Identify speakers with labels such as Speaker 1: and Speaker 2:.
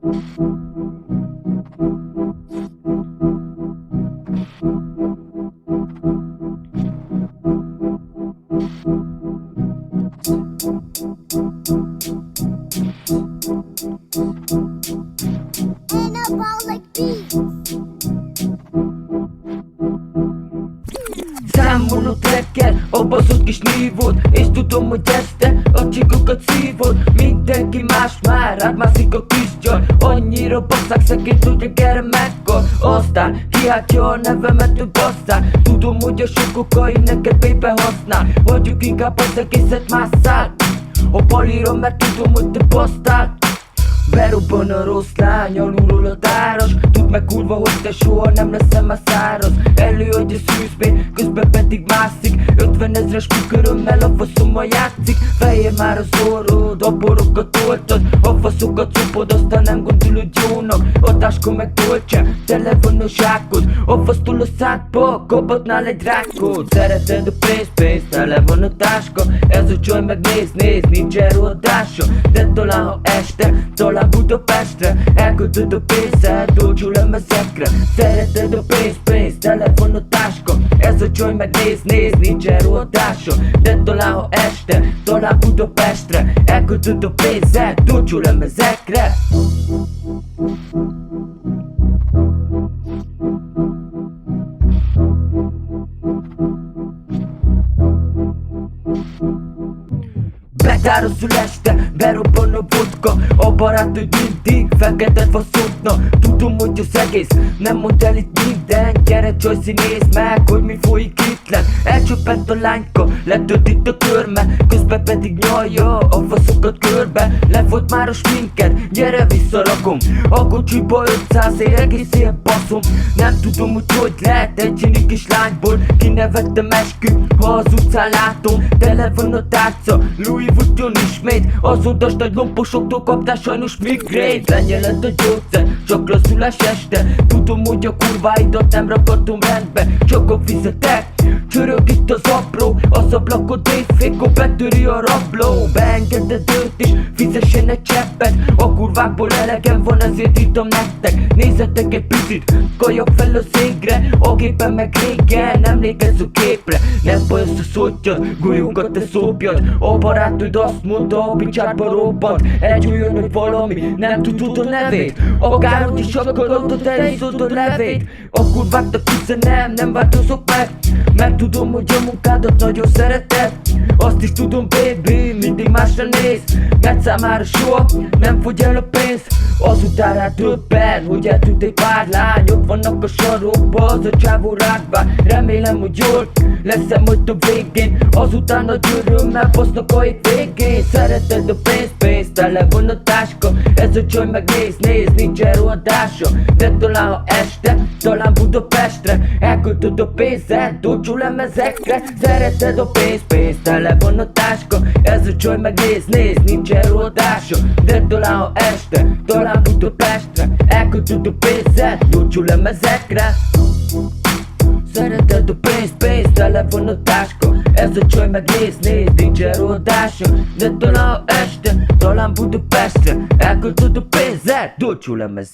Speaker 1: And a ball like bees.
Speaker 2: Számolod reggel a baszott kis nívót, és tudom, hogy este a csikokat szívod. Mindenki más már, átmászik a kis csaj. Annyira basszák szegényt, hogy a gyere mekkor. Aztán kiáltja a nevemet, ő basszák. Tudom, hogy a sok kokain neked bébe használ. Hagyjuk inkább az egészet másszál a palira, mert tudom, hogy te basztál. Berobban a rossz lány, alulról a táras. Tudd meg kurva, hogy te soha nem leszel már száraz. Előadja szűzbét, közben pedig mászik. 50 000-es mikörömmel a faszommal játszik. Fejér már az orrod, a borokat toltad. A faszokat szopod, aztán nem gondolod jónak. A táska meg dolce, tele van a zsákod. A fasztól a szádba, kaphatnál egy rákot. Szereted a pénzt, tele van a táska. Ez a csaj meg néz, nincs elrohadása. De talán ha este, talán Budapestre elköltöd a pénzed, olcsó lemezekre. Szereted a pénzt, tele van a táska. Ez a csaj meg néz, nincs elrohadása. De talán ha este, talán Budapestre elköltöd a pénzed, olcsó lemezekre. Betározol este, berobban a vodka. A barátod mindig feketet faszodna. Tudom, hogy az egész nem mond el itt minden. Gyere Joyce, nézd meg, hogy mi folyik itt lenn. Elcsöppent a lányka, letölt itt a körme. Közben pedig nyalja a faszokat körbe. Le volt már a sminked, gyere visszarakom. A kocsiba 500 ér, egész ilyen baszom. Nem tudom, hogy lehet egy csini kis lányból. Kinevettem eskü, ha az utcán látom. Tele van a tárca, Louis Vuitton ismét. Az odas nagy lomposoktól kaptál sajnos migrét. Lenyeled a gyógyszer, csak lasszulás este. Tudom, hogy a kurváidat nem rakatom rendbe, csak a fizetek. Csörög itt az apró, az ablakod éjfékon betöri a rabló. Beengeded őt is, fizessen egy cseppet. A kurvákból elegem van, ezért írtam nektek. Nézzetek egy picit, kajak fel az égre. A gépen meg régen, emlékezz a képre. Nem baj, azt a szottyad, golyókat te szopjad. A barátod azt mondta, a bicsárba robbant. Egy olyan, hogy valami, nem tudod a nevét. Akárhogy is akarod, ott eliszod a levét. A kurváknak üzenem, nem változok meg. Mert tudom, hogy a munkádat nagyon szereted. Azt is tudom, baby, mindig másra néz. Mert számára soha nem fogy el a pénz. Azután rá többen, hogy eltűnt egy pár lány. Ott vannak a sarokba, az a csávó rád vár. Remélem, hogy jól leszem majd a végén. Azután nagy örömmel basznak a hét végén. Szereted a pénzt, tele van a táska. Ez a csaj meg néz, nincs elrohadása. De talán ha este, talán Budapestre elköltöd a pénzed, olcsó lemezekre. Szereted a pénzt, tele van a táska. Ez a csaj meg néz, nincs elrohadása. De talán ha este, talán Budapestre elköltöd a pénzed, olcsó lemezekre. Szereted a pénzt, tele van a táska. Ez a csaj meg néz, nincs elrohadása. De talán ha este, talán Budapestre elköltöd a pénzed, olcsó lemezekre.